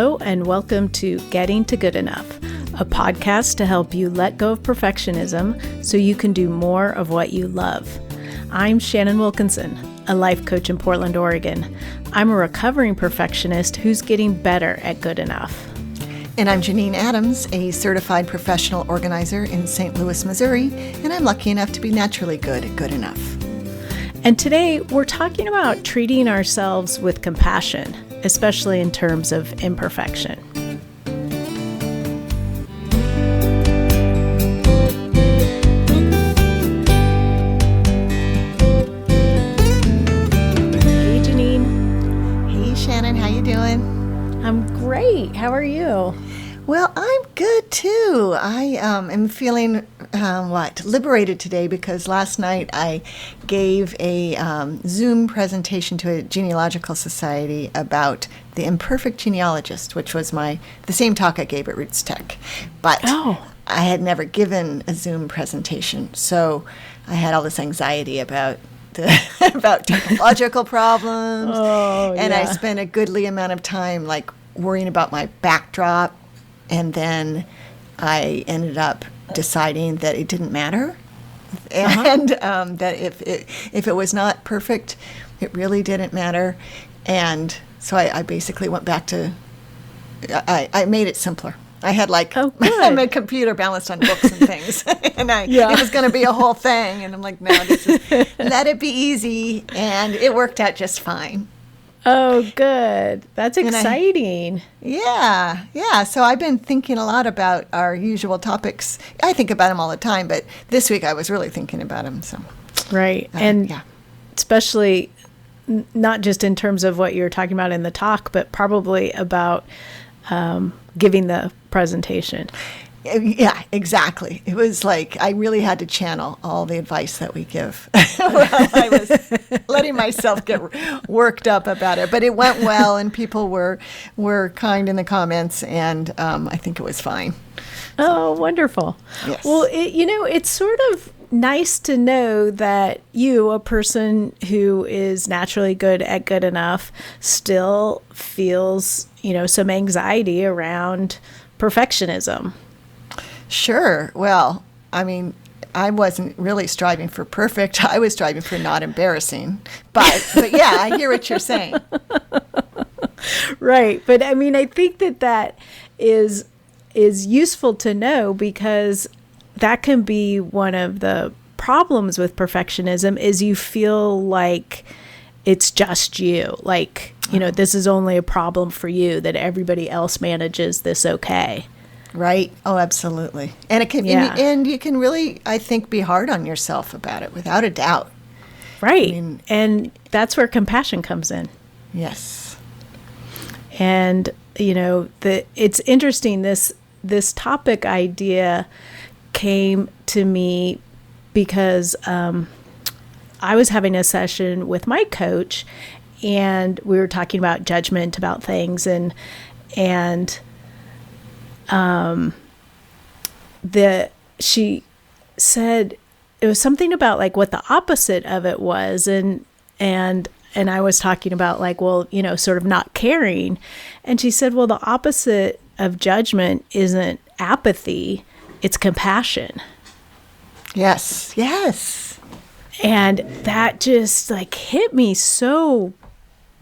Hello, and welcome to Getting to Good Enough, a podcast to help you let go of perfectionism so you can do more of what you love. I'm Shannon Wilkinson, a life coach in Portland, Oregon. I'm a recovering perfectionist who's getting better at good enough. And I'm Janine Adams, a certified professional organizer in St. Louis, Missouri, and I'm lucky enough to be naturally good at good enough. And today we're talking about treating ourselves with compassion, especially in terms of imperfection. Hey, Janine. Hey, Shannon, how you doing? I'm great. How are you? Well, I'm good too. I am feeling liberated today because last night I gave a Zoom presentation to a genealogical society about the imperfect genealogist, which was the same talk I gave at Roots Tech, but I had never given a Zoom presentation, so I had all this anxiety about technological problems, and I spent a goodly amount of time worrying about my backdrop. And then I ended up deciding that it didn't matter, and that if it was not perfect, it really didn't matter. And so I basically went back to I made it simpler. I had my computer balanced on books and things, and it was going to be a whole thing. And I'm like, no, let it be easy, and it worked out just fine. Oh, good. That's exciting. Yeah. So I've been thinking a lot about our usual topics. I think about them all the time, but this week I was really thinking about them. So, right. Especially not just in terms of what you're talking about in the talk, but probably about giving the presentation. Yeah, exactly. It was I really had to channel all the advice that we give while I was letting myself get worked up about it. But it went well, and people were kind in the comments, and I think it was fine. Oh, wonderful. Yes. Well, it's sort of nice to know that you, a person who is naturally good at good enough, still feels, some anxiety around perfectionism. Sure. Well, I mean, I wasn't really striving for perfect. I was striving for not embarrassing. But yeah, I hear what you're saying. Right. But I mean, I think that is useful to know, because that can be one of the problems with perfectionism is you feel like it's just you. This is only a problem for you, that everybody else manages this okay. Right. Oh, absolutely. And it can, and you can really, I think, be hard on yourself about it, without a doubt. Right. And that's where compassion comes in. Yes. And, it's interesting, this topic idea came to me because I was having a session with my coach, and we were talking about judgment about things, and she said it was something about what the opposite of it was, and I was talking about sort of not caring, and she said, well, the opposite of judgment isn't apathy, it's compassion. Yes. And that just hit me so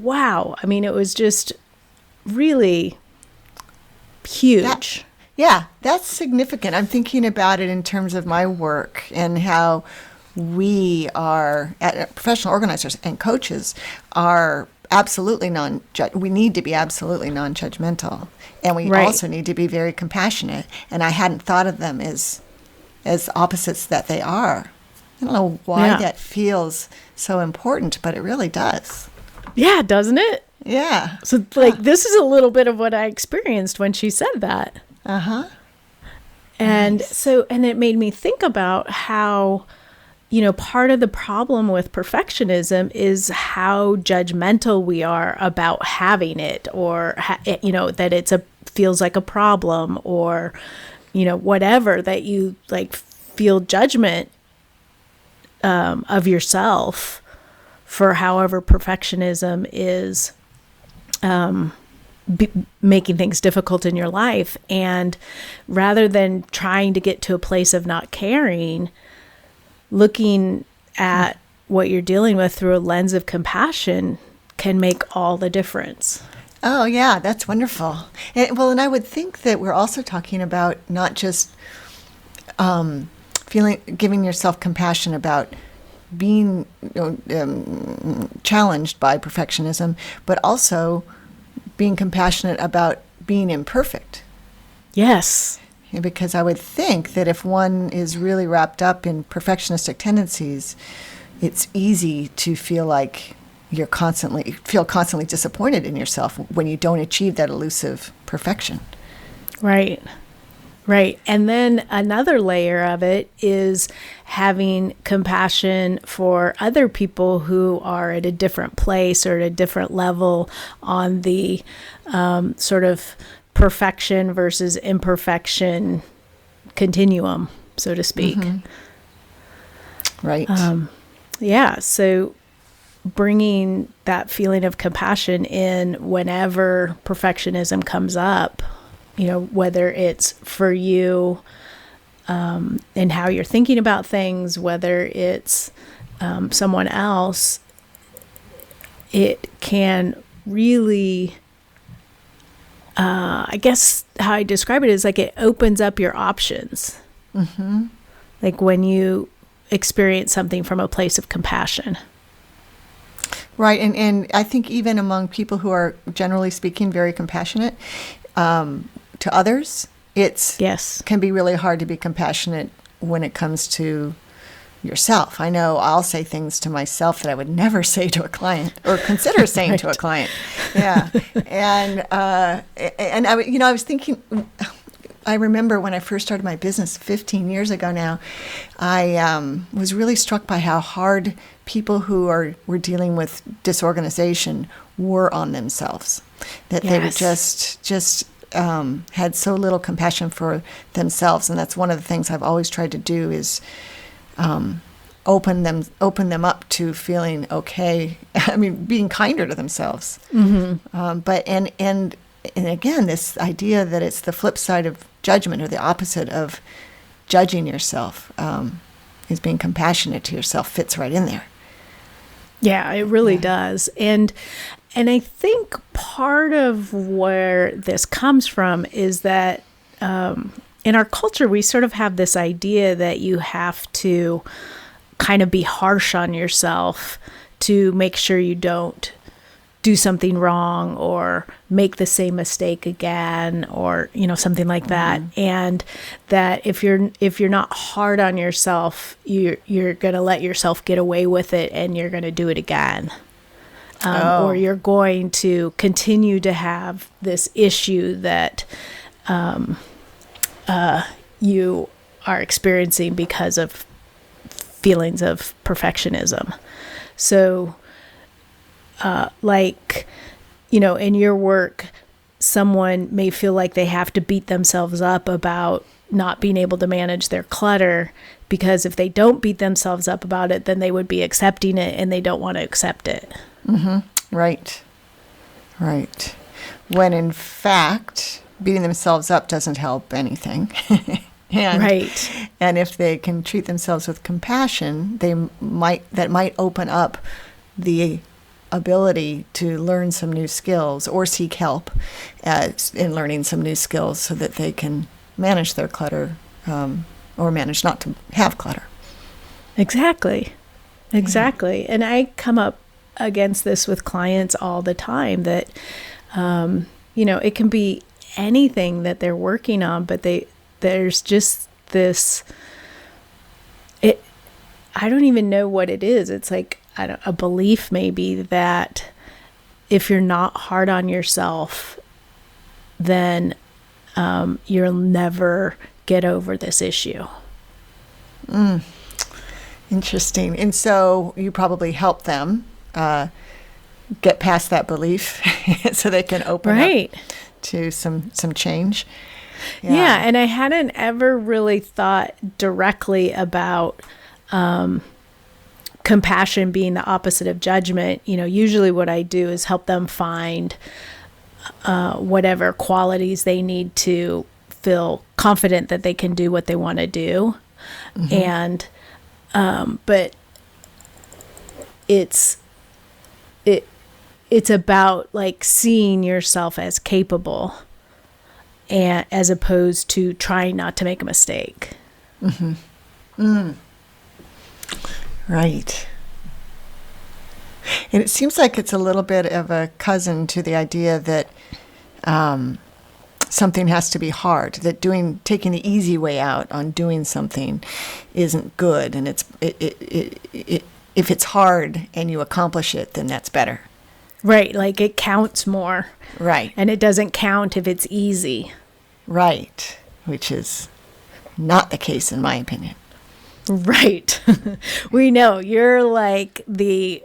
wow. I mean, it was just really huge. That's significant. I'm thinking about it in terms of my work and how we are, professional organizers and coaches, are absolutely we need to be absolutely non-judgmental, and we also need to be very compassionate. And I hadn't thought of them as opposites that they are. I don't know why that feels so important, but it really does. Yeah, doesn't it? Yeah. So this is a little bit of what I experienced when she said that. Uh-huh. And nice. And it made me think about how, part of the problem with perfectionism is how judgmental we are about having it, or, that feels like a problem, or, whatever, that you feel judgment of yourself for however perfectionism is making things difficult in your life. And rather than trying to get to a place of not caring, looking at what you're dealing with through a lens of compassion can make all the difference. Oh, yeah, that's wonderful. And I would think that we're also talking about not just giving yourself compassion about being challenged by perfectionism, but also being compassionate about being imperfect. Yes. Because I would think that if one is really wrapped up in perfectionistic tendencies, it's easy to feel like you're constantly disappointed in yourself when you don't achieve that elusive perfection. Right. Right. And then another layer of it is having compassion for other people who are at a different place or at a different level on the sort of perfection versus imperfection continuum, so to speak. Mm-hmm. Right. Yeah. So bringing that feeling of compassion in whenever perfectionism comes up, whether it's for you and how you're thinking about things, whether it's someone else, it can really, I guess how I describe it is like it opens up your options. Mm-hmm. Like when you experience something from a place of compassion. Right. And I think even among people who are, generally speaking, very compassionate, to others, can be really hard to be compassionate when it comes to yourself. I know I'll say things to myself that I would never say to a client or consider saying right. to a client. Yeah. And I was thinking, I remember when I first started my business 15 years ago now, I was really struck by how hard people who were dealing with disorganization were on themselves. That they were just had so little compassion for themselves. And that's one of the things I've always tried to do is open them up to feeling okay. I mean, being kinder to themselves. Mm-hmm. But again, this idea that it's the flip side of judgment or the opposite of judging yourself is being compassionate to yourself fits right in there. Yeah, it really does. And I think part of where this comes from is that in our culture, we sort of have this idea that you have to kind of be harsh on yourself to make sure you don't do something wrong or make the same mistake again or, something like that. Mm-hmm. And that if you're not hard on yourself, you're going to let yourself get away with it and you're going to do it again. Or you're going to continue to have this issue that you are experiencing because of feelings of perfectionism. So, in your work, someone may feel like they have to beat themselves up about not being able to manage their clutter, because if they don't beat themselves up about it, then they would be accepting it and they don't want to accept it. Mm-hmm. Right. When in fact, beating themselves up doesn't help anything. And if they can treat themselves with compassion, that might open up the ability to learn some new skills or seek help in learning some new skills so that they can manage their clutter or manage not to have clutter. Exactly. And I come up against this with clients all the time that, it can be anything that they're working on, but there's just this, I don't even know what it is. It's like a belief maybe that if you're not hard on yourself, then you'll never get over this issue. Interesting. And so you probably help them get past that belief so they can open up to some change. Yeah, and I hadn't ever really thought directly about compassion being the opposite of judgment. Usually what I do is help them find whatever qualities they need to feel confident that they can do what they want to do. And but it's about like seeing yourself as capable, and as opposed to trying not to make a mistake. Right. And it seems like it's a little bit of a cousin to the idea that something has to be hard, that taking the easy way out on doing something isn't good, and if it's hard and you accomplish it, then that's better. Right, like it counts more. Right. And it doesn't count if it's easy. Right, which is not the case in my opinion. Right. We know you're like the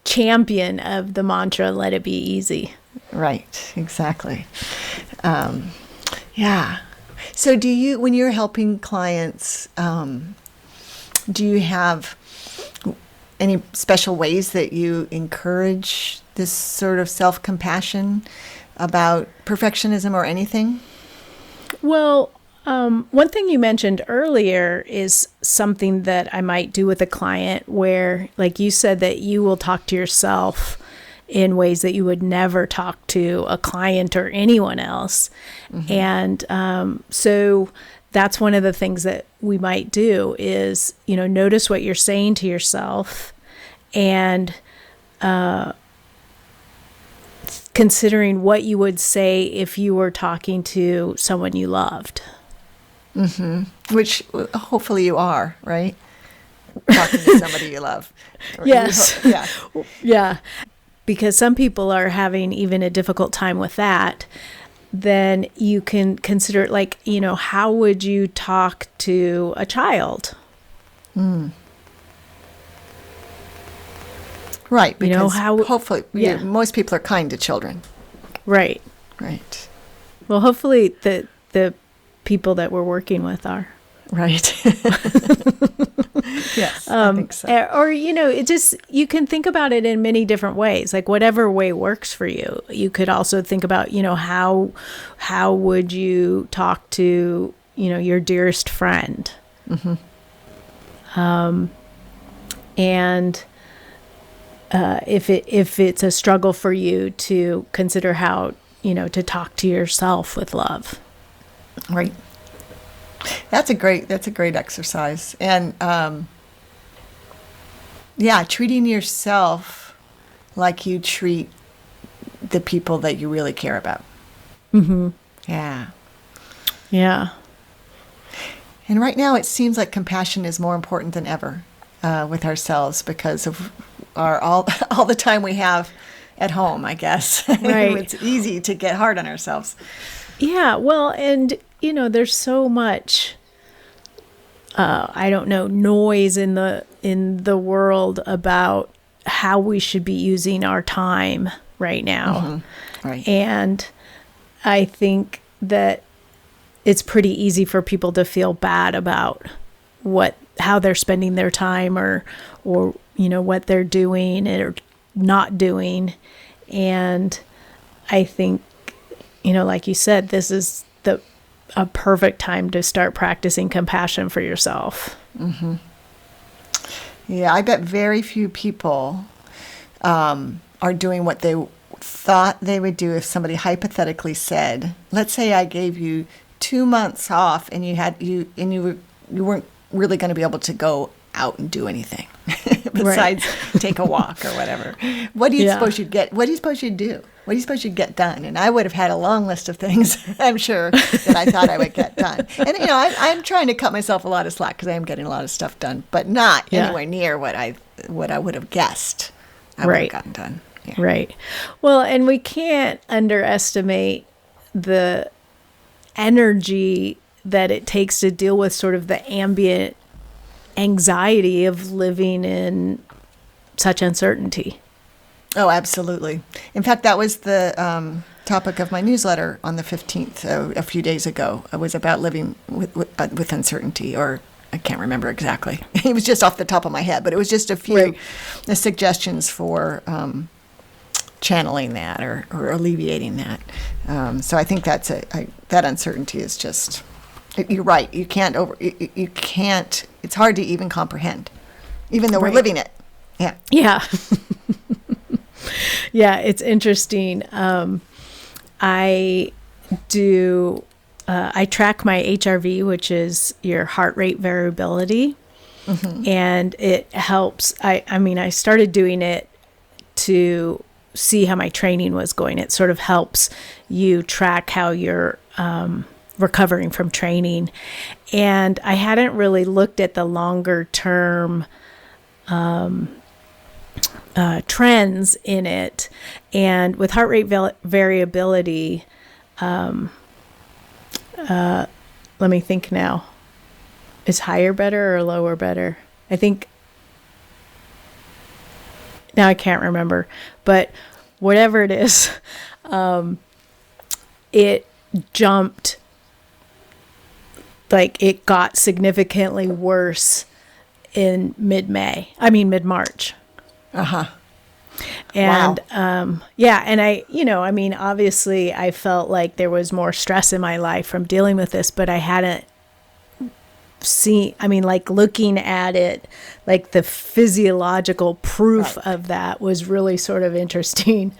champion of the mantra, let it be easy. Right, exactly. Yeah. So when you're helping clients, do you have any special ways that you encourage this sort of self-compassion about perfectionism or anything? Well, one thing you mentioned earlier is something that I might do with a client where, like you said, that you will talk to yourself in ways that you would never talk to a client or anyone else. And so that's one of the things that we might do is, notice what you're saying to yourself and considering what you would say if you were talking to someone you loved. Which hopefully you are, right? Talking to somebody you love. Yes. Yeah. Yeah. Because some people are having even a difficult time with that. Then you can consider it like, how would you talk to a child? Right. Because how hopefully most people are kind to children. Right. Right. Well, hopefully the people that we're working with are. Right. Yes, I think so. Or, it just, you can think about it in many different ways, like whatever way works for you. You could also think about, how would you talk to, your dearest friend? And if it's a struggle for you, to consider how, to talk to yourself with love. Right. That's a great exercise. And treating yourself like you treat the people that you really care about. Yeah. Yeah. And right now it seems like compassion is more important than ever with ourselves because of all the time we have at home, I guess. Right. It's easy to get hard on ourselves. Yeah, well, and there's so much noise in the world about how we should be using our time right now. Right. And I think that it's pretty easy for people to feel bad about how they're spending their time or what they're doing or not doing. And I think, like you said, this is a perfect time to start practicing compassion for yourself. Yeah, I bet very few people are doing what they thought they would do if somebody hypothetically said, let's say I gave you 2 months off and you weren't really going to be able to go out and do anything besides take a walk or whatever. What do you suppose you'd get? What do you suppose you'd do? What do you suppose you'd get done? And I would have had a long list of things, I'm sure, that I thought I would get done. And, I'm trying to cut myself a lot of slack because I am getting a lot of stuff done, but not anywhere near what I would have guessed I would have gotten done. Yeah. Right. Well, and we can't underestimate the energy that it takes to deal with sort of the ambient anxiety of living in such uncertainty. Oh, absolutely. In fact, that was the topic of my newsletter on the 15th, a few days ago. It was about living with uncertainty, or I can't remember exactly. It was just off the top of my head, but it was just a few suggestions for channeling that or alleviating that. So I think that's that uncertainty is just, you're right. You can't, it's hard to even comprehend, even though we're living it. Yeah. Yeah. Yeah, it's interesting. I track my HRV, which is your heart rate variability. Mm-hmm. And it helps. I started doing it to see how my training was going. It sort of helps you track how you're recovering from training. And I hadn't really looked at the longer term trends in it. And with heart rate variability, let me think now. Is higher better or lower better? I think, now I can't remember, but whatever it is, it jumped, like it got significantly worse in mid-March. Uh-huh. And, wow. Yeah. And obviously I felt like there was more stress in my life from dealing with this, but I hadn't looking at it, like the physiological proof of that was really sort of interesting.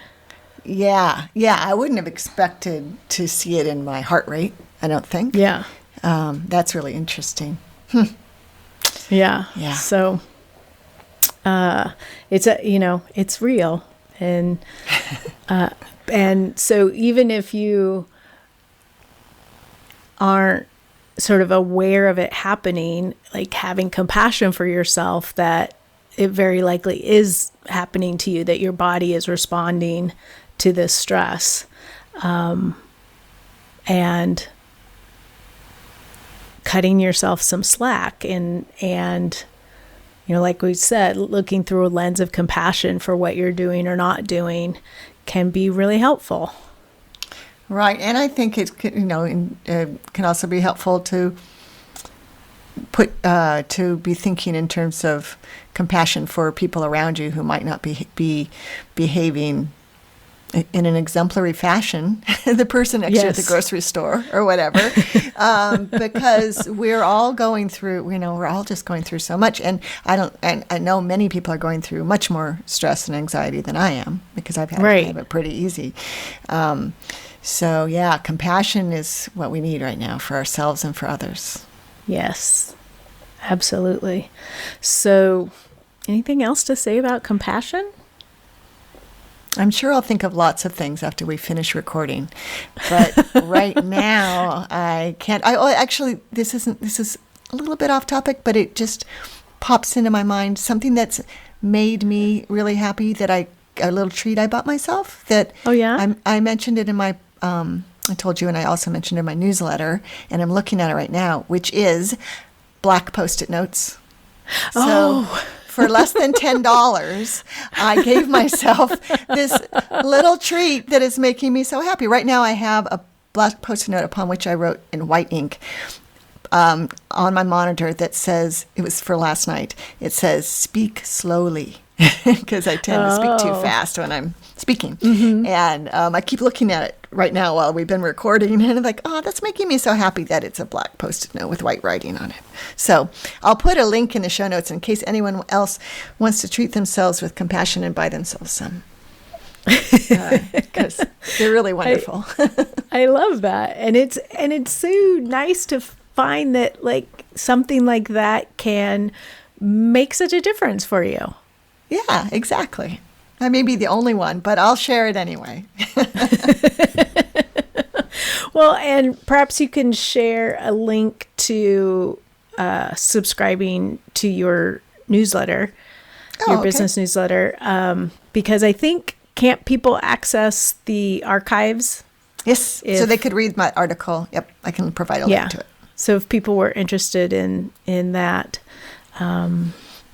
Yeah. I wouldn't have expected to see it in my heart rate, I don't think. Yeah. That's really interesting. Yeah. Yeah. So, it's real. And, and so even if you aren't sort of aware of it happening, like having compassion for yourself, that it very likely is happening to you, that your body is responding to this stress. And cutting yourself some slack and, like we said, looking through a lens of compassion for what you're doing or not doing can be really helpful. Right, and I think it can also be helpful to be thinking in terms of compassion for people around you who might not be behaving in an exemplary fashion, the person next to you at the grocery store or whatever, because we're all going through, we're all just going through so much. And I know many people are going through much more stress and anxiety than I am, because I've had to have it pretty easy. So yeah, compassion is what we need right now for ourselves and for others. Yes, absolutely. So anything else to say about compassion? I'm sure I'll think of lots of things after we finish recording, but right now I can't. Actually, this is a little bit off topic, but it just pops into my mind. Something that's made me really happy, a little treat I bought myself. That I mentioned it in my. I told you, and I also mentioned in my newsletter, and I'm looking at it right now, which is black Post-it notes. So for less than $10, I gave myself this little treat that is making me so happy. Right now I have a black Post-it note upon which I wrote in white ink on my monitor that says, it was for last night, it says, "Speak slowly," because I tend to speak too fast when I'm speaking. Mm-hmm. And I keep looking at it right now while we've been recording, and I'm like, that's making me so happy that it's a black Post-it note with white writing on it. So I'll put a link in the show notes in case anyone else wants to treat themselves with compassion and buy themselves some, because they're really wonderful. I love that. And it's so nice to find that like something like that can make such a difference for you. Yeah, exactly. I may be the only one, but I'll share it anyway. Well, and perhaps you can share a link to subscribing to your newsletter, your business newsletter, because I think, can't people access the archives? Yes, so they could read my article. Yep, I can provide a link to it. So if people were interested in that,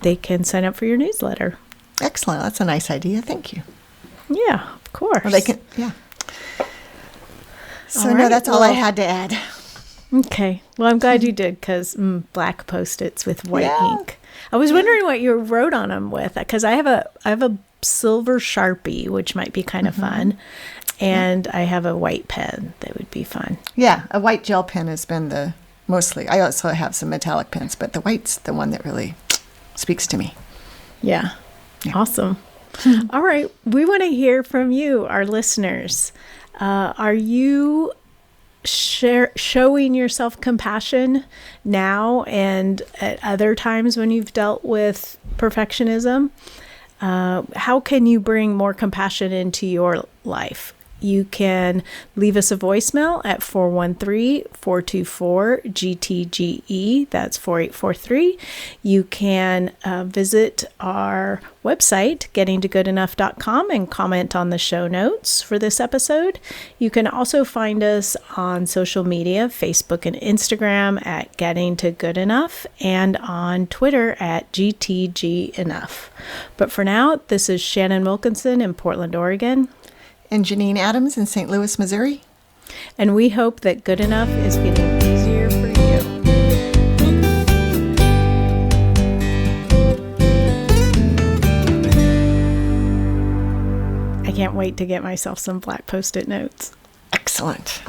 they can sign up for your newsletter. Excellent. That's a nice idea. Thank you. Yeah, of course. Or they can, yeah. So no, that's all I had to add. Okay. Well, I'm glad you did, because black Post-its with white ink. I was wondering what you wrote on them with, because I have a silver Sharpie, which might be kind of fun, and I have a white pen that would be fun. Yeah, a white gel pen has been the mostly. I also have some metallic pens, but the white's the one that really speaks to me. Yeah. Awesome. All right. We want to hear from you, our listeners. Are you showing yourself compassion now and at other times when you've dealt with perfectionism? How can you bring more compassion into your life? You can leave us a voicemail at 413-424-GTGE. That's 4843. You can visit our website, gettingtogoodenough.com, and comment on the show notes for this episode. You can also find us on social media, Facebook and Instagram at Getting to Good Enough, and on Twitter at GTG Enough. But for now, this is Shannon Wilkinson in Portland, Oregon. And Janine Adams in St. Louis, Missouri. And we hope that good enough is getting easier for you. I can't wait to get myself some black Post-it notes. Excellent.